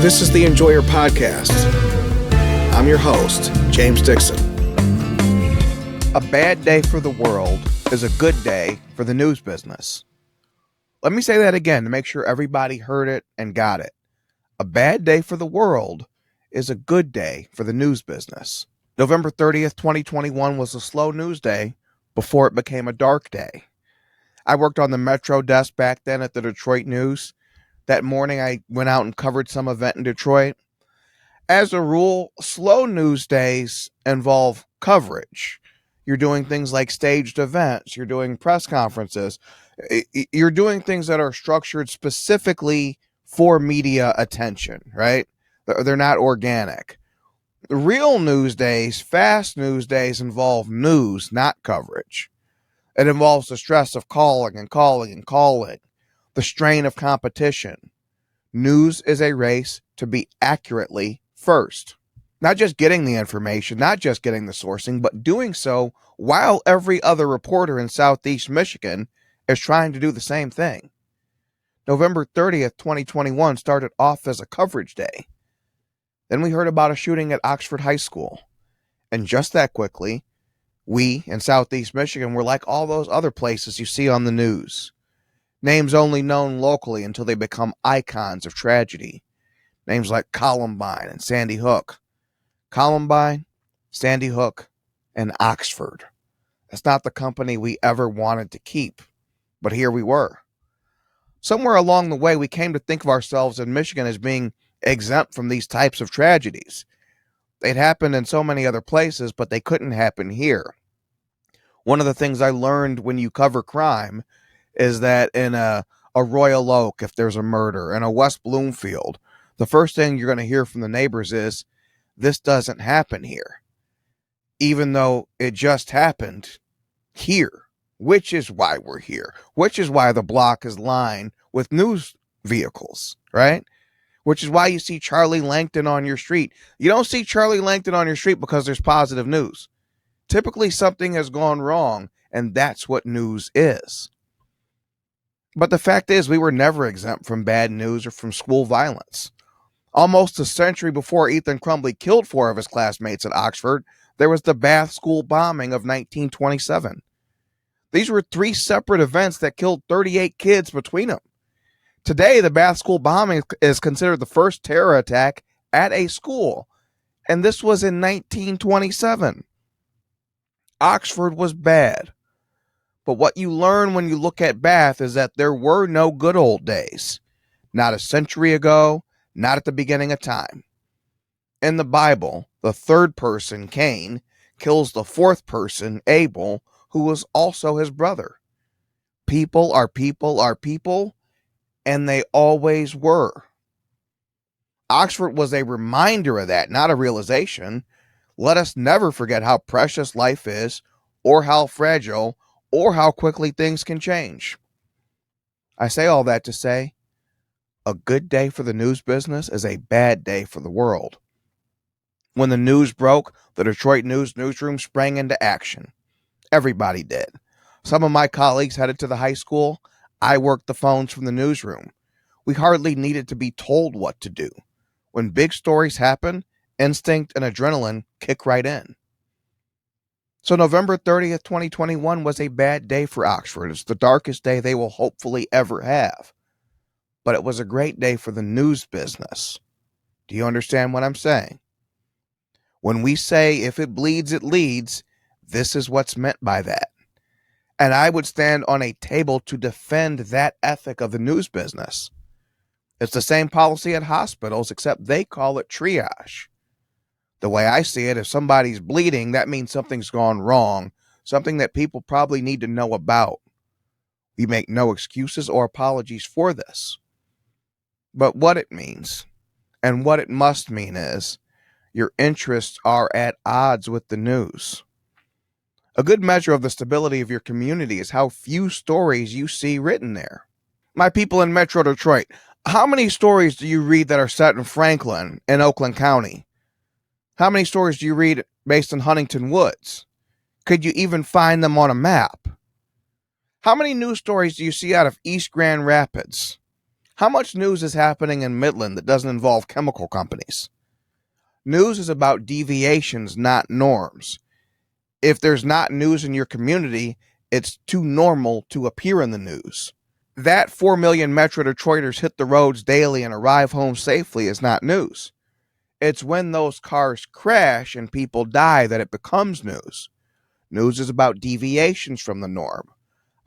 This is the Enjoyer Podcast. I'm your host, James Dixon. A bad day for the world is a good day for the news business. Let me say that again to make sure everybody heard it and got it. A bad day for the world is a good day for the news business. November 30th, 2021 was a slow news day before it became a dark day. I worked on the Metro desk back then at the Detroit News. That morning, I went out and covered some event in Detroit. As a rule, slow news days involve coverage. You're doing things like staged events. You're doing press conferences. You're doing things that are structured specifically for media attention, right? They're not organic. The real news days, fast news days, involve news, not coverage. It involves the stress of calling, the strain of competition. News is a race to be accurately first. Not just getting the information, not just getting the sourcing, but doing so while every other reporter in Southeast Michigan is trying to do the same thing. November 30th, 2021 started off as a coverage day. Then we heard about a shooting at Oxford High School. And just that quickly, we in Southeast Michigan were like all those other places you see on the news. Names only known locally until they become icons of tragedy. Names like Columbine and Sandy Hook. Columbine, Sandy Hook, and Oxford. That's not the company we ever wanted to keep, but here we were. Somewhere along the way, we came to think of ourselves in Michigan as being exempt from these types of tragedies. They'd happened in so many other places, but they couldn't happen here. One of the things I learned when you cover crime is that in a Royal Oak, if there's a murder, in a West Bloomfield, the first thing you're going to hear from the neighbors is, this doesn't happen here. Even though it just happened here, which is why we're here, which is why the block is lined with news vehicles, right? Which is why you see Charlie Langton on your street. You don't see Charlie Langton on your street because there's positive news. Typically something has gone wrong, and that's what news is. But the fact is, we were never exempt from bad news or from school violence. Almost a century before Ethan Crumbley killed 4 of his classmates at Oxford, there was the Bath School bombing of 1927. These were 3 separate events that killed 38 kids between them. Today, the Bath School bombing is considered the first terror attack at a school, and this was in 1927. Oxford was bad. But what you learn when you look at Bath is that there were no good old days. Not a century ago, not at the beginning of time. In the Bible, the third person, Cain, kills the fourth person, Abel, who was also his brother. People are people are people, and they always were. Oxford was a reminder of that, not a realization. Let us never forget how precious life is, or how fragile, or how quickly things can change. I say all that to say, a good day for the news business is a bad day for the world. When the news broke, the Detroit News newsroom sprang into action. Everybody did. Some of my colleagues headed to the high school. I worked the phones from the newsroom. We hardly needed to be told what to do. When big stories happen, instinct and adrenaline kick right in. So November 30th, 2021 was a bad day for Oxford. It's the darkest day they will hopefully ever have. But it was a great day for the news business. Do you understand what I'm saying? When we say, if it bleeds, it leads, this is what's meant by that. And I would stand on a table to defend that ethic of the news business. It's the same policy at hospitals, except they call it triage. The way I see it, if somebody's bleeding, that means something's gone wrong, something that people probably need to know about. We make no excuses or apologies for this. But what it means, and what it must mean is, your interests are at odds with the news. A good measure of the stability of your community is how few stories you see written there. My people in Metro Detroit, how many stories do you read that are set in Franklin and Oakland County? How many stories do you read based in Huntington Woods? Could you even find them on a map? How many news stories do you see out of East Grand Rapids? How much news is happening in Midland that doesn't involve chemical companies? News is about deviations, not norms. If there's not news in your community, it's too normal to appear in the news. That 4 million Metro Detroiters hit the roads daily and arrive home safely is not news. It's when those cars crash and people die that it becomes news. News is about deviations from the norm.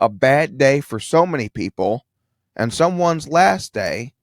A bad day for so many people, and someone's last day,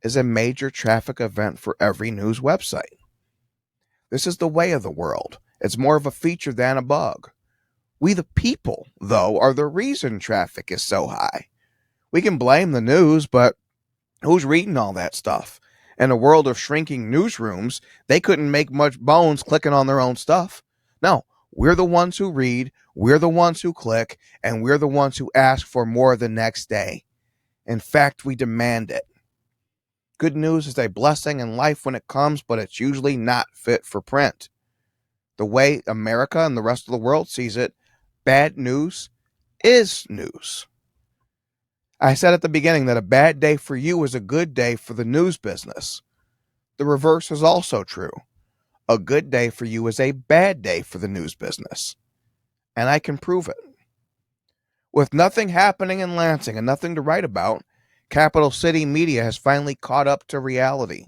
is a major traffic event for every news website. This is the way of the world. It's more of a feature than a bug. We the people, though, are the reason traffic is so high. We can blame the news, but who's reading all that stuff? In a world of shrinking newsrooms, they couldn't make much bones clicking on their own stuff. No, we're the ones who read, we're the ones who click, and we're the ones who ask for more the next day. In fact, we demand it. Good news is a blessing in life when it comes, but it's usually not fit for print. The way America and the rest of the world sees it, bad news is news. I said at the beginning that a bad day for you is a good day for the news business. The reverse is also true. A good day for you is a bad day for the news business. And I can prove it. With nothing happening in Lansing and nothing to write about, capital city media has finally caught up to reality.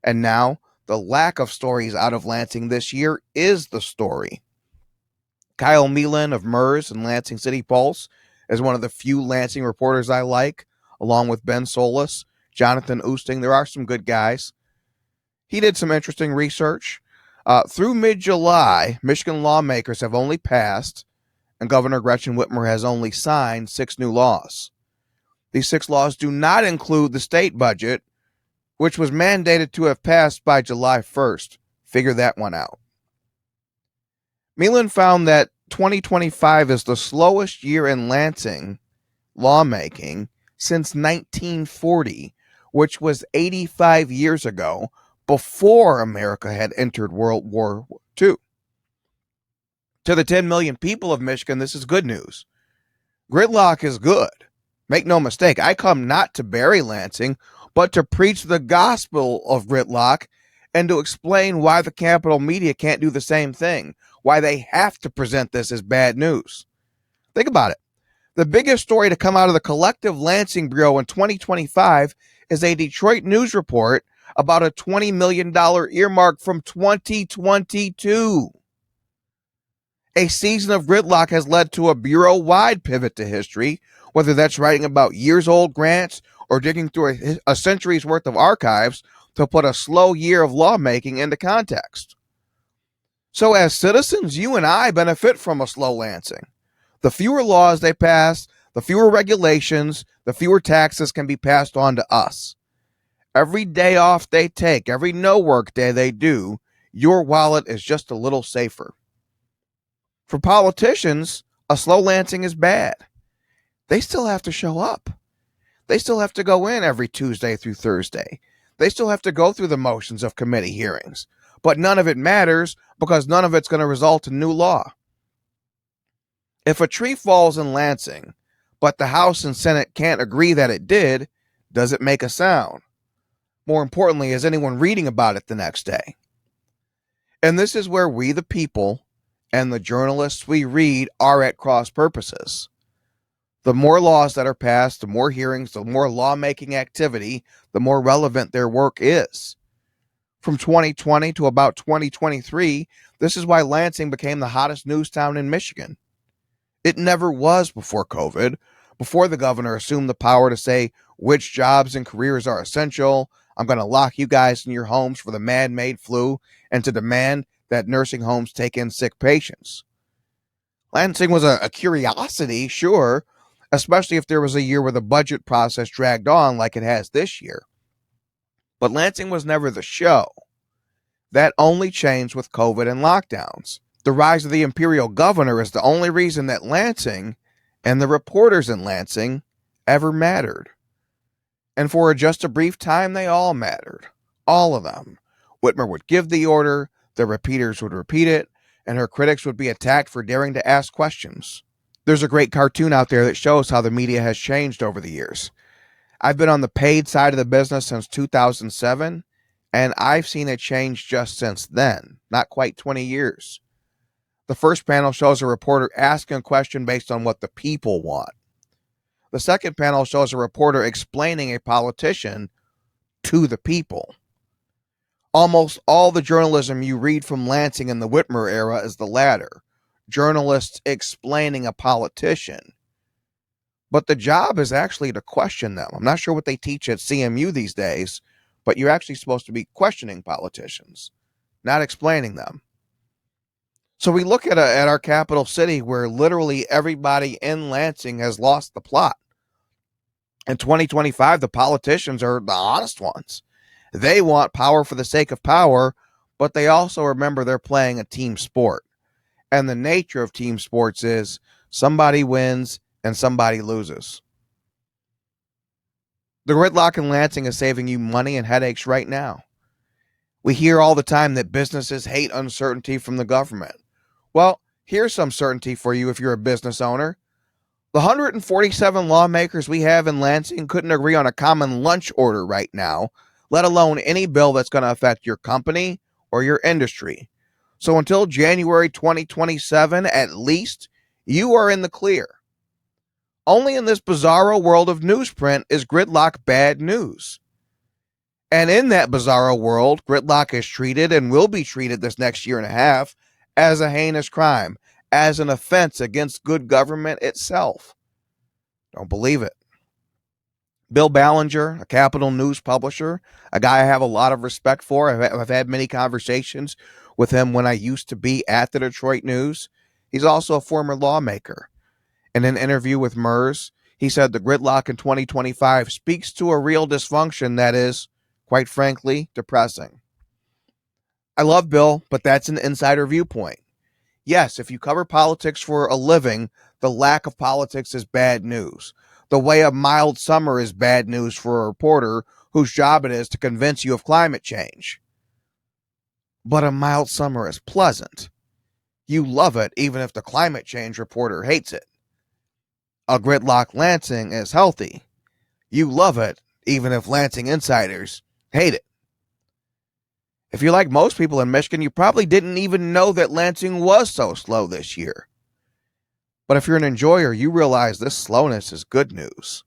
And now, the lack of stories out of Lansing this year is the story. Kyle Meelan of MERS and Lansing City Pulse is one of the few Lansing reporters I like, along with Ben Solis, Jonathan Oosting. There are some good guys. He did some interesting research. Through mid-July, Michigan lawmakers have only passed, and Governor Gretchen Whitmer has only signed 6 new laws. These 6 laws do not include the state budget, which was mandated to have passed by July 1st. Figure that one out. Meelan found that 2025 is the slowest year in Lansing lawmaking since 1940, which was 85 years ago, before America had entered World War II. To the 10 million people of Michigan, this is good news. Gridlock is good. Make no mistake, I come not to bury Lansing, but to preach the gospel of Gridlock and to explain why the capital media can't do the same thing, why they have to present this as bad news. Think about it. The biggest story to come out of the collective Lansing Bureau in 2025 is a Detroit News report about a $20 million earmark from 2022. A season of Gridlock has led to a bureau-wide pivot to history, whether that's writing about years-old grants or digging through a century's worth of archives to put a slow year of lawmaking into context. So as citizens, you and I benefit from a slow Lansing. The fewer laws they pass, the fewer regulations, the fewer taxes can be passed on to us. Every day off they take, every no-work day they do, your wallet is just a little safer. For politicians, a slow Lansing is bad. They still have to show up. They still have to go in every Tuesday through Thursday. They still have to go through the motions of committee hearings. But none of it matters because none of it's going to result in new law. If a tree falls in Lansing, but the House and Senate can't agree that it did, does it make a sound? More importantly, is anyone reading about it the next day? And this is where we, the people, and the journalists we read are at cross purposes. The more laws that are passed, the more hearings, the more lawmaking activity, the more relevant their work is. From 2020 to about 2023, this is why Lansing became the hottest news town in Michigan. It never was before COVID, before the governor assumed the power to say which jobs and careers are essential. I'm going to lock you guys in your homes for the man-made flu, and to demand that nursing homes take in sick patients. Lansing was a curiosity, sure, especially if there was a year where the budget process dragged on like it has this year. But Lansing was never the show. That only changed with COVID and lockdowns. The rise of the imperial governor is the only reason that Lansing and the reporters in Lansing ever mattered. And for just a brief time, they all mattered. All of them. Whitmer would give the order, the repeaters would repeat it, and her critics would be attacked for daring to ask questions. There's a great cartoon out there that shows how the media has changed over the years. I've been on the paid side of the business since 2007, and I've seen it change just since then, not quite 20 years. The first panel shows a reporter asking a question based on what the people want. The second panel shows a reporter explaining a politician to the people. Almost all the journalism you read from Lansing in the Whitmer era is the latter. Journalists explaining a politician. But the job is actually to question them. I'm not sure what they teach at CMU these days, but you're actually supposed to be questioning politicians, not explaining them. So we look at our capital city where literally everybody in Lansing has lost the plot. In 2025, the politicians are the honest ones. They want power for the sake of power, but they also remember they're playing a team sport. And the nature of team sports is somebody wins and somebody loses. The gridlock in Lansing is saving you money and headaches right now. We hear all the time that businesses hate uncertainty from the government. Well, here's some certainty for you if you're a business owner. The 147 lawmakers we have in Lansing couldn't agree on a common lunch order right now, let alone any bill that's going to affect your company or your industry. So until January 2027, at least, you are in the clear. Only in this bizarro world of newsprint is gridlock bad news. And in that bizarro world, gridlock is treated and will be treated this next year and a half as a heinous crime, as an offense against good government itself. Don't believe it. Bill Ballinger, a Capital News publisher, a guy I have a lot of respect for. I've had many conversations with him when I used to be at the Detroit News. He's also a former lawmaker. In an interview with MERS, he said the gridlock in 2025 speaks to a real dysfunction that is, quite frankly, depressing. I love Bill, but that's an insider viewpoint. Yes, if you cover politics for a living, the lack of politics is bad news. The way a mild summer is bad news for a reporter whose job it is to convince you of climate change. But a mild summer is pleasant. You love it even if the climate change reporter hates it. A gridlock Lansing is healthy. You love it even if Lansing insiders hate it. If you're like most people in Michigan, you probably didn't even know that Lansing was so slow this year. But if you're an enjoyer, you realize this slowness is good news.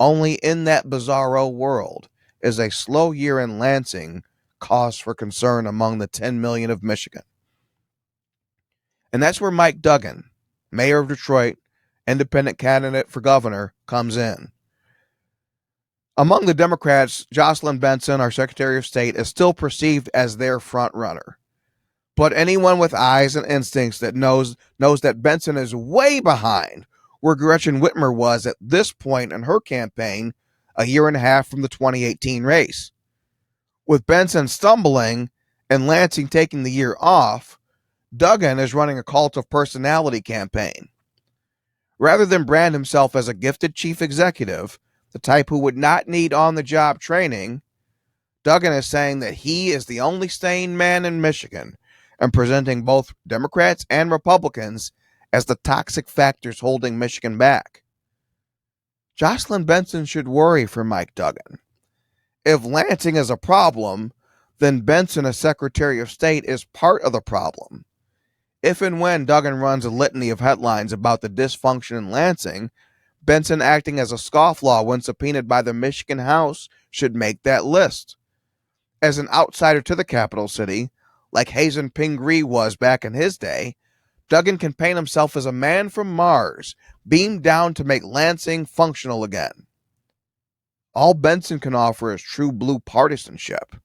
Only in that bizarro world is a slow year in Lansing cause for concern among the 10 million of Michigan. And that's where Mike Duggan, mayor of Detroit, independent candidate for governor, comes in. Among the Democrats, Jocelyn Benson, our Secretary of State, is still perceived as their front runner. But anyone with eyes and instincts that knows that Benson is way behind where Gretchen Whitmer was at this point in her campaign a year and a half from the 2018 race. With Benson stumbling and Lansing taking the year off, Duggan is running a cult of personality campaign. Rather than brand himself as a gifted chief executive, the type who would not need on-the-job training, Duggan is saying that he is the only sane man in Michigan and presenting both Democrats and Republicans as the toxic factors holding Michigan back. Jocelyn Benson should worry for Mike Duggan. If Lansing is a problem, then Benson as Secretary of State is part of the problem. If and when Duggan runs a litany of headlines about the dysfunction in Lansing, Benson acting as a scofflaw when subpoenaed by the Michigan House should make that list. As an outsider to the capital city, like Hazen Pingree was back in his day, Duggan can paint himself as a man from Mars, beamed down to make Lansing functional again. All Benson can offer is true blue partisanship.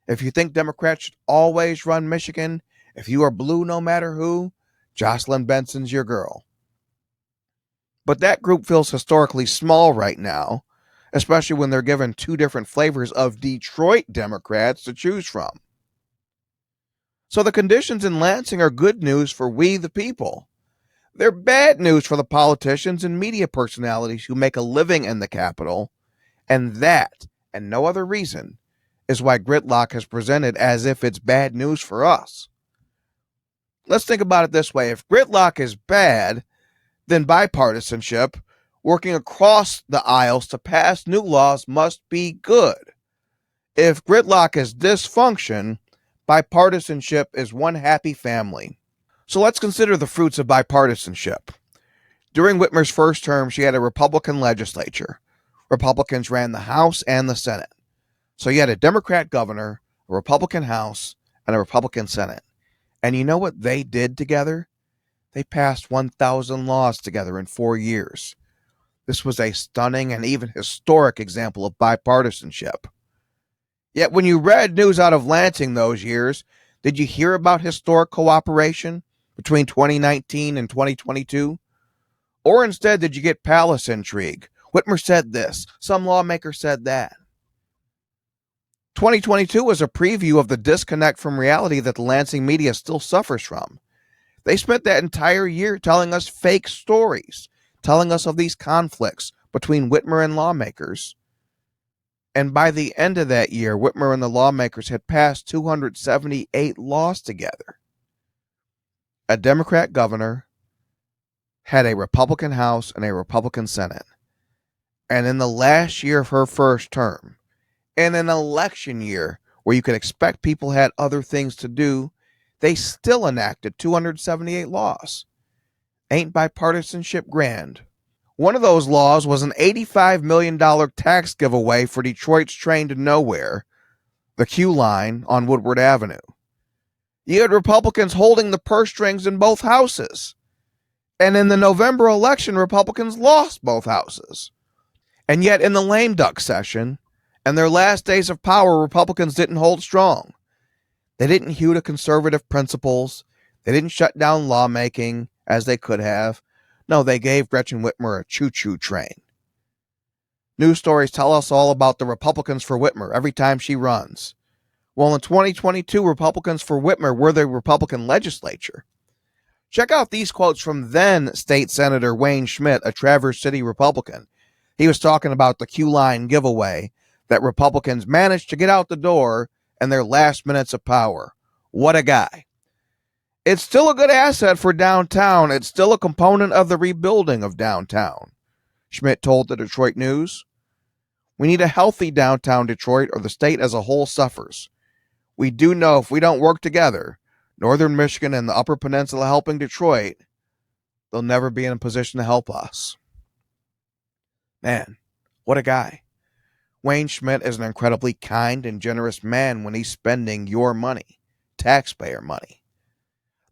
If you think Democrats should always run Michigan, if you are blue no matter who, Jocelyn Benson's your girl. But that group feels historically small right now, especially when they're given two different flavors of Detroit Democrats to choose from. So the conditions in Lansing are good news for we the people. They're bad news for the politicians and media personalities who make a living in the capital, and that, and no other reason, is why gridlock has presented as if it's bad news for us. Let's think about it this way. If gridlock is bad, then bipartisanship, working across the aisles to pass new laws must be good. If gridlock is dysfunction, bipartisanship is one happy family. So let's consider the fruits of bipartisanship. During Whitmer's first term, she had a Republican legislature. Republicans ran the House and the Senate. So you had a Democrat governor, a Republican House, and a Republican Senate. And you know what they did together? They passed 1,000 laws together in 4 years. This was a stunning and even historic example of bipartisanship. Yet when you read news out of Lansing those years, did you hear about historic cooperation between 2019 and 2022? Or instead, did you get palace intrigue? Whitmer said this, some lawmaker said that. 2022 was a preview of the disconnect from reality that the Lansing media still suffers from. They spent that entire year telling us fake stories, telling us of these conflicts between Whitmer and lawmakers. And by the end of that year, Whitmer and the lawmakers had passed 278 laws together. A Democrat governor had a Republican House and a Republican Senate. And in the last year of her first term, in an election year where you could expect people had other things to do, they still enacted 278 laws. Ain't bipartisanship grand? One of those laws was an $85 million tax giveaway for Detroit's train to nowhere, the Q line on Woodward Avenue. You had Republicans holding the purse strings in both houses. And in the November election, Republicans lost both houses. And yet in the lame duck session, and their last days of power, Republicans didn't hold strong. They didn't hew to conservative principles. They didn't shut down lawmaking as they could have. No, they gave Gretchen Whitmer a choo-choo train. News stories tell us all about the Republicans for Whitmer every time she runs. Well, in 2022, Republicans for Whitmer were the Republican legislature. Check out these quotes from then State Senator Wayne Schmidt, a Traverse City Republican. He was talking about the Q-line giveaway that Republicans managed to get out the door in their last minutes of power. What a guy. It's still a good asset for downtown. It's still a component of the rebuilding of downtown, Schmidt told the Detroit News. We need a healthy downtown Detroit or the state as a whole suffers. We do know if we don't work together, Northern Michigan and the Upper Peninsula helping Detroit, they'll never be in a position to help us. Man, what a guy. Wayne Schmidt is an incredibly kind and generous man when he's spending your money, taxpayer money.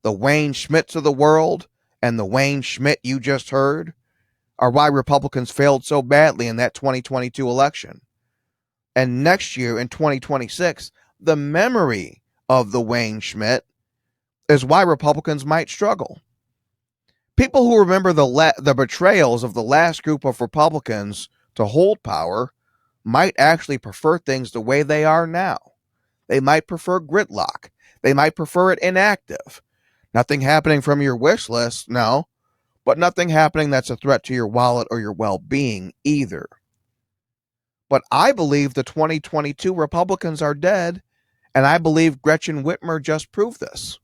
The Wayne Schmidts of the world and the Wayne Schmidt you just heard are why Republicans failed so badly in that 2022 election. And next year in 2026, the memory of the Wayne Schmidt is why Republicans might struggle. People who remember the betrayals of the last group of Republicans to hold power might actually prefer things the way they are now. They might prefer gridlock. They might prefer it inactive. Nothing happening from your wish list, no, but nothing happening that's a threat to your wallet or your well-being either. But I believe the 2022 Republicans are dead, and I believe Gretchen Whitmer just proved this.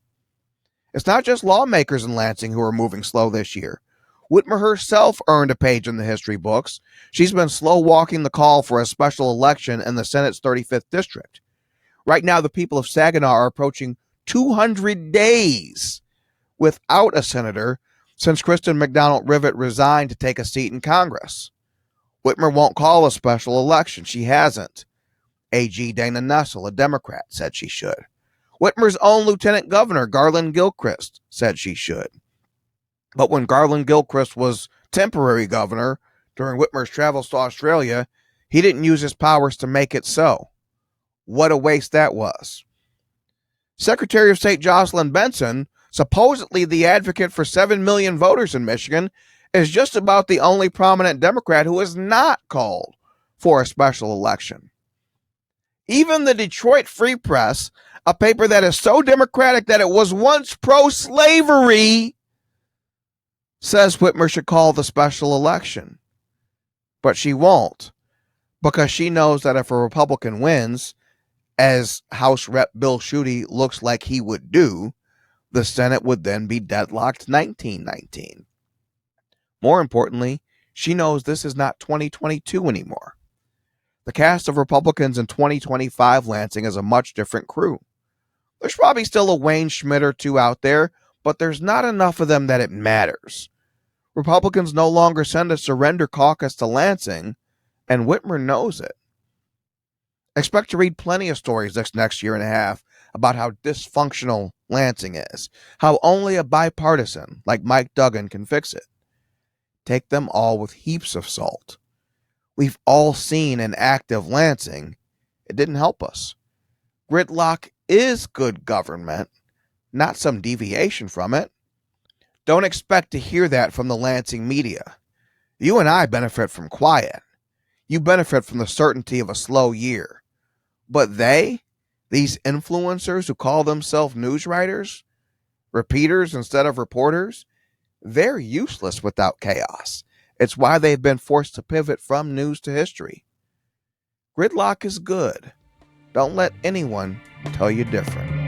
It's not just lawmakers in Lansing who are moving slow this year. Whitmer herself earned a page in the history books. She's been slow walking the call for a special election in the Senate's 35th district. Right now, the people of Saginaw are approaching 200 days without a senator since Kristen McDonald-Rivet resigned to take a seat in Congress. Whitmer won't call a special election. She hasn't. AG Dana Nessel, a Democrat, said she should. Whitmer's own Lieutenant Governor, Garland Gilchrist, said she should. But when Garland Gilchrist was temporary governor during Whitmer's travels to Australia, he didn't use his powers to make it so. What a waste that was. Secretary of State Jocelyn Benson, supposedly the advocate for 7 million voters in Michigan, is just about the only prominent Democrat who has not called for a special election. Even the Detroit Free Press, a paper that is so Democratic that it was once pro-slavery, says Whitmer should call the special election. But she won't, because she knows that if a Republican wins, as House Rep Bill Schuette looks like he would do, the Senate would then be deadlocked 1919. More importantly, She knows this is not 2022 anymore. The cast of Republicans in 2025 Lansing is a much different crew. There's probably still a Wayne Schmidt or two out there, but there's not enough of them that it matters. Republicans no longer send a surrender caucus to Lansing, and Whitmer knows it. Expect to read plenty of stories this next year and a half about how dysfunctional Lansing is, how only a bipartisan like Mike Duggan can fix it. Take them all with heaps of salt. We've all seen an active Lansing. It didn't help us. Gridlock is good government, not some deviation from it. Don't expect to hear that from the Lansing media. You and I benefit from quiet. You benefit from the certainty of a slow year. But these influencers who call themselves news writers, repeaters instead of reporters, they're useless without chaos. It's why they've been forced to pivot from news to history. Gridlock is good. Don't let anyone tell you different.